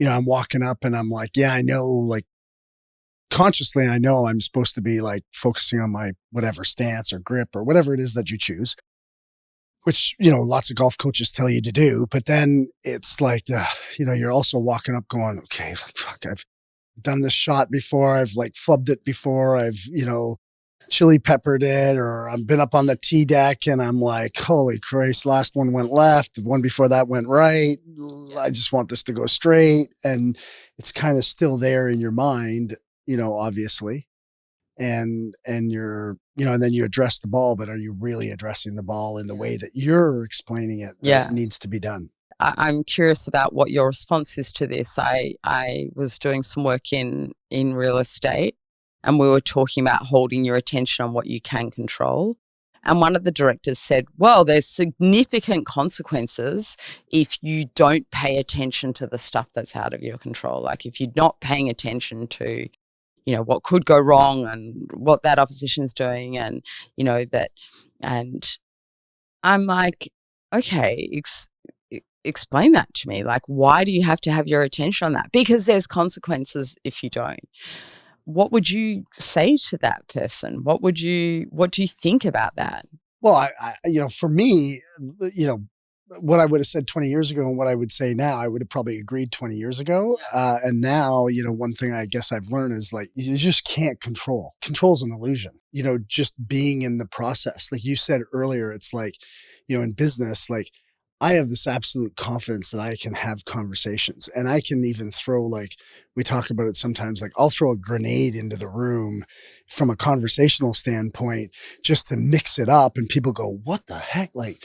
I'm walking up and I'm like, yeah, I know, like consciously, I know I'm supposed to be like focusing on my whatever stance or grip or whatever it is that you choose, which, lots of golf coaches tell you to do. But then it's like, you're also walking up going, okay, like, fuck, I've done this shot before. I've like flubbed it before. I've, chili peppered it, or I've been up on the tee deck and I'm like, holy Christ, last one went left. The one before that went right. I just want this to go straight. And it's kind of still there in your mind, obviously. And you're, and then you address the ball, but are you really addressing the ball in the way that you're explaining it that it needs to be done? I'm curious about what your response is to this. I was doing some work in real estate, and we were talking about holding your attention on what you can control. And one of the directors said, well, there's significant consequences if you don't pay attention to the stuff that's out of your control. Like if you're not paying attention to, what could go wrong and what that opposition is doing and, and I'm like, okay, explain that to me. Like, why do you have to have your attention on that? Because there's consequences if you don't. What would you say to that person? What do you think about that? Well, I for me, what I would have said 20 years ago and what I would say now, I would have probably agreed 20 years ago. And now, one thing I guess I've learned is like, you just can't control. Control's an illusion, just being in the process. Like you said earlier, it's like, in business, like I have this absolute confidence that I can have conversations, and I can even throw, like we talk about it sometimes, like I'll throw a grenade into the room from a conversational standpoint just to mix it up, and people go, what the heck? Like,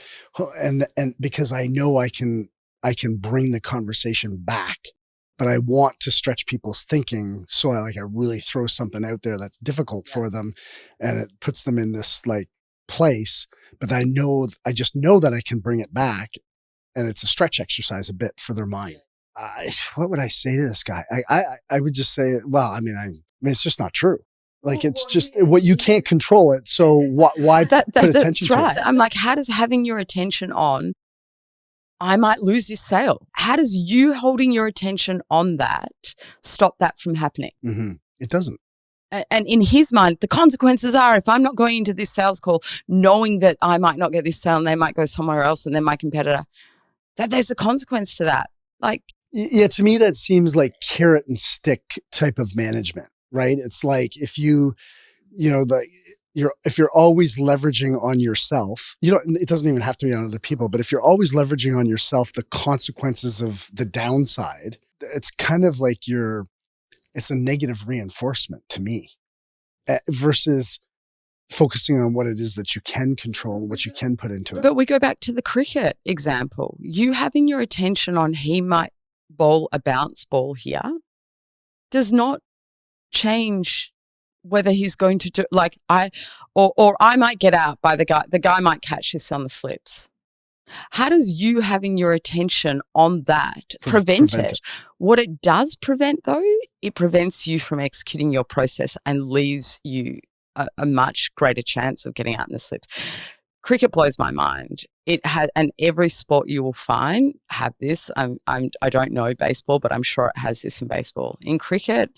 and because I know I can bring the conversation back, but I want to stretch people's thinking. So I really throw something out there that's difficult for them, and it puts them in this like place. But I just know that I can bring it back, and it's a stretch exercise a bit for their mind. What would I say to this guy? I would just say, well, I mean, it's just not true. Like, it's just what you can't control it. So why put attention to it? That's right. I'm like, how does having your attention on, I might lose this sale? How does you holding your attention on that stop that from happening? Mm-hmm. It doesn't. And in his mind, the consequences are if I'm not going into this sales call, knowing that I might not get this sale and they might go somewhere else and then my competitor, that there's a consequence to that. Like, yeah, to me, that seems like carrot and stick type of management, right? It's like if if you're always leveraging on yourself, it doesn't even have to be on other people, but if you're always leveraging on yourself, the consequences of the downside, it's kind of like it's a negative reinforcement to me versus focusing on what it is that you can control and what you can put into it. But we go back to the cricket example. You having your attention on he might bowl a bounce ball here does not change whether he's going to do or I might get out by the guy might catch this on the slips. How does you having your attention on that prevent it? What it does prevent, though, it prevents you from executing your process and leaves you a much greater chance of getting out in the slips. Cricket blows my mind. It has, and every sport you will find have this. I don't know baseball, but I'm sure it has this in baseball. In cricket,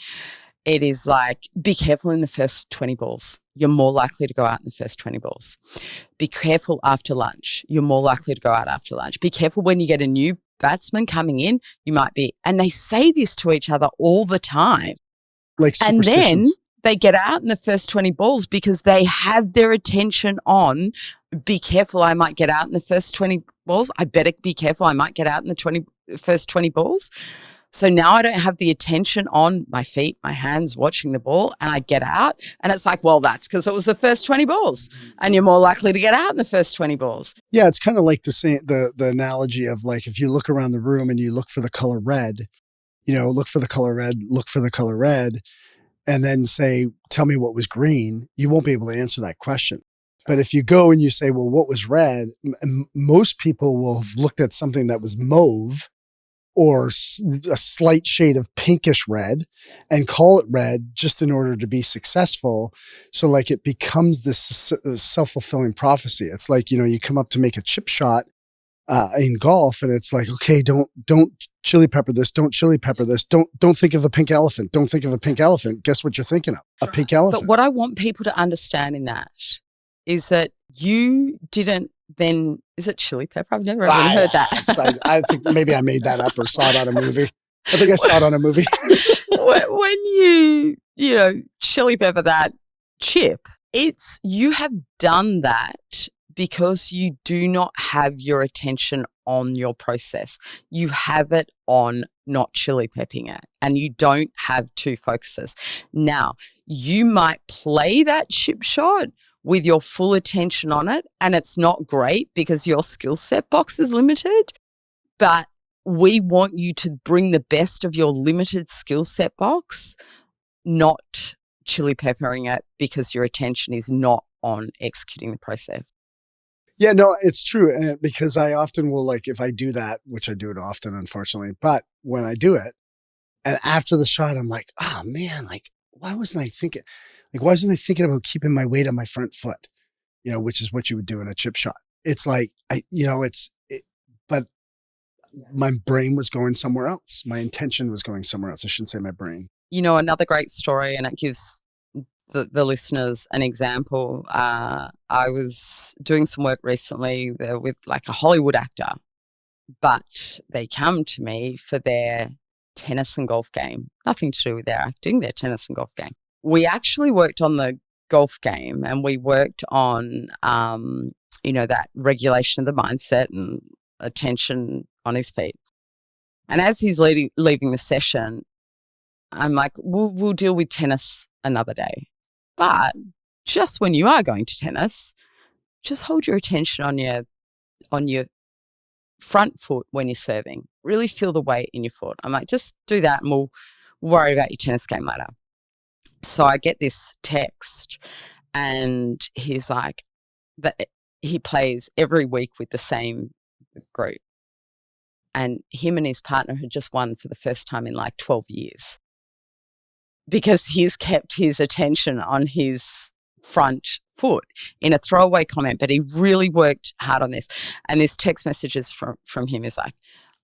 it is like, be careful in the first 20 balls. You're more likely to go out in the first 20 balls. Be careful after lunch. You're more likely to go out after lunch. Be careful when you get a new batsman coming in. You might be, and they say this to each other all the time. Like superstitions. And then they get out in the first 20 balls because they have their attention on, be careful, I might get out in the first 20 balls. I better be careful, I might get out in the first 20 balls. So now I don't have the attention on my feet, my hands, watching the ball, and I get out. And it's like, well, that's because it was the first 20 balls and you're more likely to get out in the first 20 balls. Yeah, it's kind of like the analogy of like, if you look around the room and you look for the color red, look for the color red, and then say, tell me what was green, you won't be able to answer that question. But if you go and you say, well, what was red? Most people will have looked at something that was mauve or a slight shade of pinkish red and call it red just in order to be successful. So like it becomes this self-fulfilling prophecy. It's like, you come up to make a chip shot in golf and it's like, okay, don't chili pepper this. Don't chili pepper this. Don't think of a pink elephant. Don't think of a pink elephant. Guess what you're thinking of? A pink elephant. But what I want people to understand in that is that you didn't then, is it chili pepper? I've never even heard that. I think maybe I made that up or saw it on a movie. I think I saw it on a movie. When you chili pepper that chip, you have done that because you do not have your attention on your process. You have it on not chili peppering it, and you don't have two focuses. Now, you might play that chip shot with your full attention on it, and it's not great because your skill set box is limited, but we want you to bring the best of your limited skill set box, not chili peppering it because your attention is not on executing the process. Yeah, no, it's true. Because I often will, like, if I do that, which I do it often, unfortunately, but when I do it, and after the shot, I'm like, oh man, like, why wasn't I thinking about keeping my weight on my front foot, which is what you would do in a chip shot. It's like, but my brain was going somewhere else. My intention was going somewhere else. I shouldn't say my brain. Another great story, and it gives the listeners an example. I was doing some work recently with like a Hollywood actor, but they come to me for their tennis and golf game. Nothing to do with their acting, their tennis and golf game. We actually worked on the golf game, and we worked on, that regulation of the mindset and attention on his feet. And as he's leaving the session, I'm like, we'll deal with tennis another day. But just when you are going to tennis, just hold your attention on your front foot when you're serving. Really feel the weight in your foot. I'm like, just do that and we'll worry about your tennis game later. So I get this text, and he's like, that he plays every week with the same group. And him and his partner had just won for the first time in like 12 years because he's kept his attention on his front foot in a throwaway comment, but he really worked hard on this. And this text messages from him is like,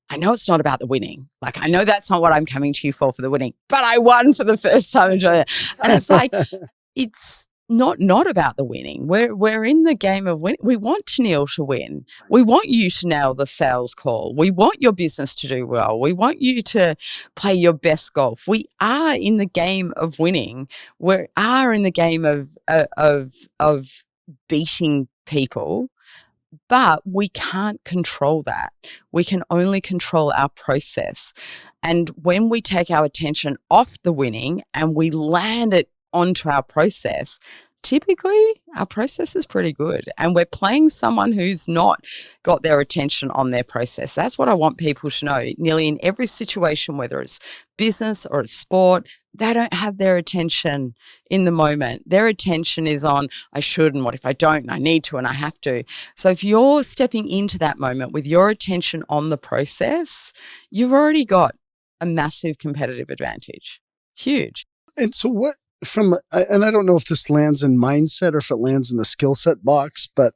I know it's not about the winning. Like, I know that's not what I'm coming to you for the winning, but I won for the first time. And it's like, it's not about the winning. We're in the game of win. We want Neil to win. We want you to nail the sales call. We want your business to do well. We want you to play your best golf. We are in the game of winning. We are in the game of beating people. But we can't control that. We can only control our process. And when we take our attention off the winning and we land it onto our process, typically our process is pretty good. And we're playing someone who's not got their attention on their process. That's what I want people to know. Nearly in every situation, whether it's business or it's sport, they don't have their attention in the moment. Their attention is on, I should, and what if I don't, and I need to, and I have to. So if you're stepping into that moment with your attention on the process, you've already got a massive competitive advantage. Huge. And so and I don't know if this lands in mindset or if it lands in the skill set box, but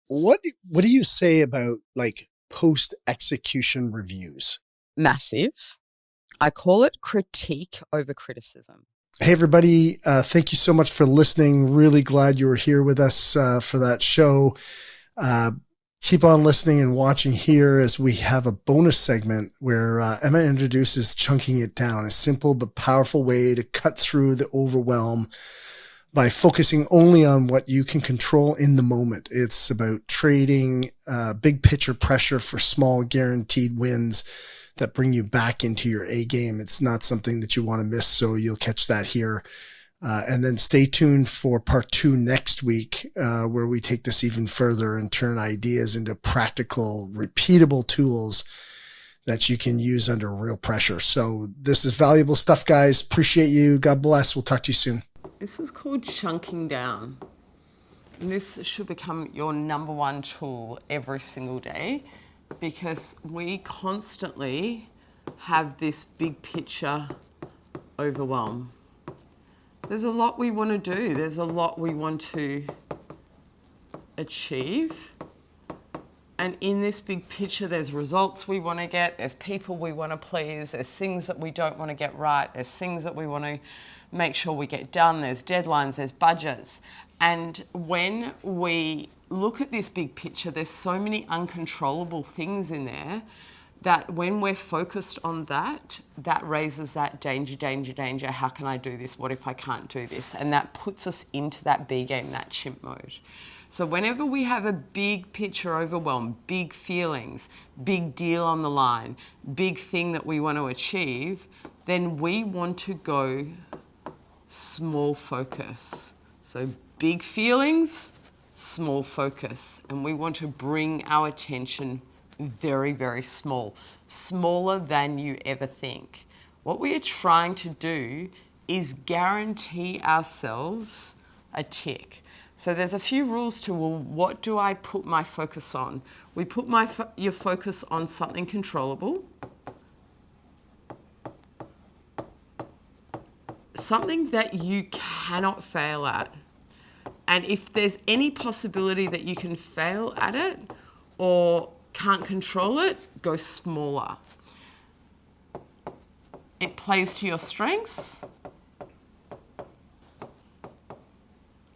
what do you say about like post-execution reviews? Massive. I call it critique over criticism. Hey, everybody. Thank you so much for listening. Really glad you were here with us for that show. Keep on listening and watching here as we have a bonus segment where Emma introduces chunking it down, a simple but powerful way to cut through the overwhelm by focusing only on what you can control in the moment. It's about trading big picture pressure for small guaranteed wins that bring you back into your A game. It's not something that you want to miss, so you'll catch that here. And then stay tuned for part 2 next week, where we take this even further and turn ideas into practical, repeatable tools that you can use under real pressure. So this is valuable stuff, guys. Appreciate you. God bless. We'll talk to you soon. This is called chunking down. And this should become your number one tool every single day, because we constantly have this big picture overwhelm. There's a lot we want to do. There's a lot we want to achieve. And in this big picture, there's results we want to get. There's people we want to please. There's things that we don't want to get right. There's things that we want to make sure we get done. There's deadlines. There's budgets. And when we look at this big picture, there's so many uncontrollable things in there that when we're focused on that raises that danger. How can I do this? What if I can't do this? And that puts us into that B game, that chimp mode. So whenever we have a big picture overwhelm, big feelings, big deal on the line, big thing that we want to achieve, then we want to go small focus. So big feelings, small focus. And we want to bring our attention very, very small, smaller than you ever think. What we are trying to do is guarantee ourselves a tick. So there's a few rules to, well, what do I put my focus on? We put your focus on something controllable, something that you cannot fail at. And if there's any possibility that you can fail at it or can't control it, go smaller. It plays to your strengths.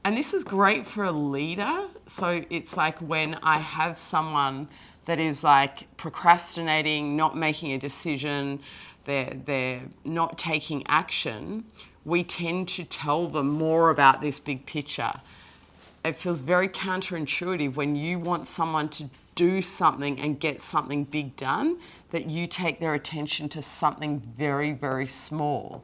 And this is great for a leader. So it's like when I have someone that is like procrastinating, not making a decision, they're not taking action, we tend to tell them more about this big picture. It feels very counterintuitive when you want someone to do something and get something big done, that you take their attention to something very, very small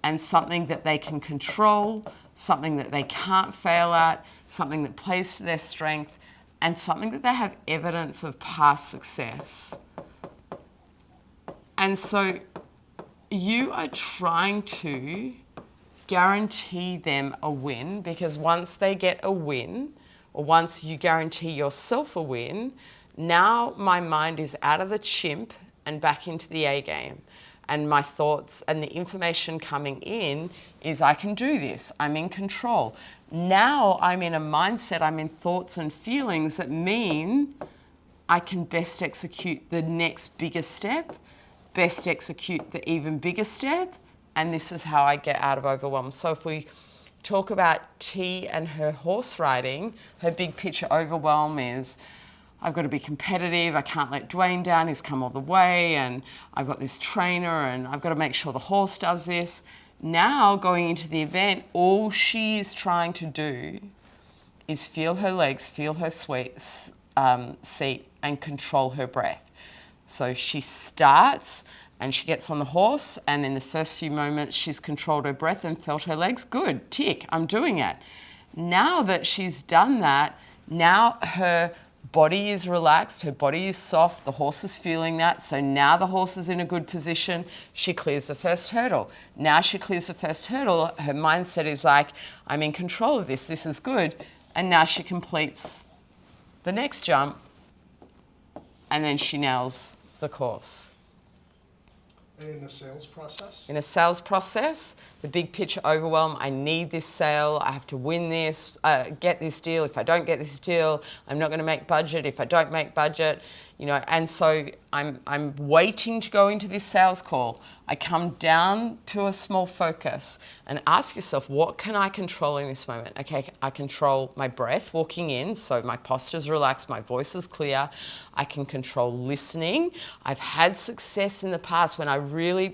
and something that they can control, something that they can't fail at, something that plays to their strength, and something that they have evidence of past success. And so you are trying to guarantee them a win, because once they get a win, or once you guarantee yourself a win, now my mind is out of the chimp and back into the A game. And my thoughts and the information coming in is, I can do this, I'm in control. Now I'm in a mindset, I'm in thoughts and feelings that mean I can best execute the next bigger step, best execute the even bigger step, and this is how I get out of overwhelm. So if we talk about T and her horse riding, her big picture overwhelm is, I've got to be competitive, I can't let Dwayne down, he's come all the way, and I've got this trainer, and I've got to make sure the horse does this. Now, going into the event, all she is trying to do is feel her legs, feel her seat, and control her breath. So she starts, and she gets on the horse, and in the first few moments, she's controlled her breath and felt her legs. Good, tick, I'm doing it. Now that she's done that, now her body is relaxed, her body is soft, the horse is feeling that, so now the horse is in a good position, she clears the first hurdle. Now she clears the first hurdle, her mindset is like, I'm in control of this is good, and now she completes the next jump, and then she nails the course. And in the sales process? In a sales process, the big picture overwhelm, I need this sale, I have to win this, get this deal. If I don't get this deal, I'm not going to make budget. If I don't make budget, and so I'm waiting to go into this sales call. I come down to a small focus and ask yourself, what can I control in this moment? Okay, I control my breath walking in, so my posture's relaxed, my voice is clear. I can control listening. I've had success in the past when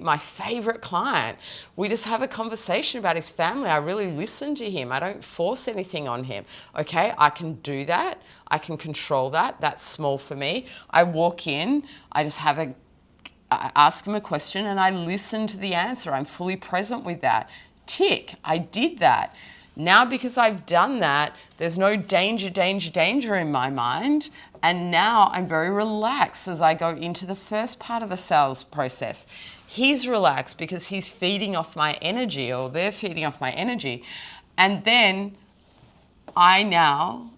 my favorite client, we just have a conversation about his family. I really listen to him. I don't force anything on him. Okay, I can do that. I can control that. That's small for me. I walk in, I ask him a question and I listen to the answer. I'm fully present with that. Tick, I did that. Now, because I've done that, there's no danger in my mind. And now I'm very relaxed as I go into the first part of the sales process. He's relaxed because he's feeding off my energy, or they're feeding off my energy. And then I now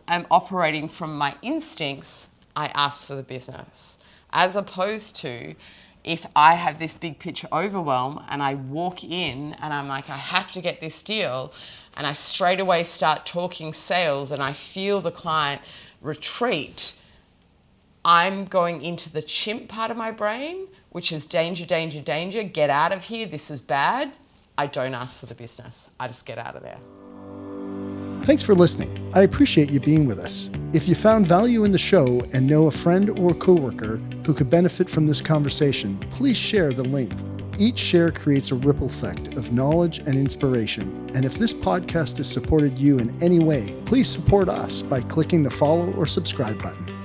am operating from my instincts. I ask for the business. As opposed to, if I have this big picture overwhelm and I walk in and I'm like, I have to get this deal, and I straight away start talking sales and I feel the client retreat, I'm going into the chimp part of my brain, which is danger, get out of here, this is bad. I don't ask for the business. I just get out of there. Thanks for listening. I appreciate you being with us. If you found value in the show and know a friend or coworker who could benefit from this conversation, please share the link. Each share creates a ripple effect of knowledge and inspiration. And if this podcast has supported you in any way, please support us by clicking the follow or subscribe button.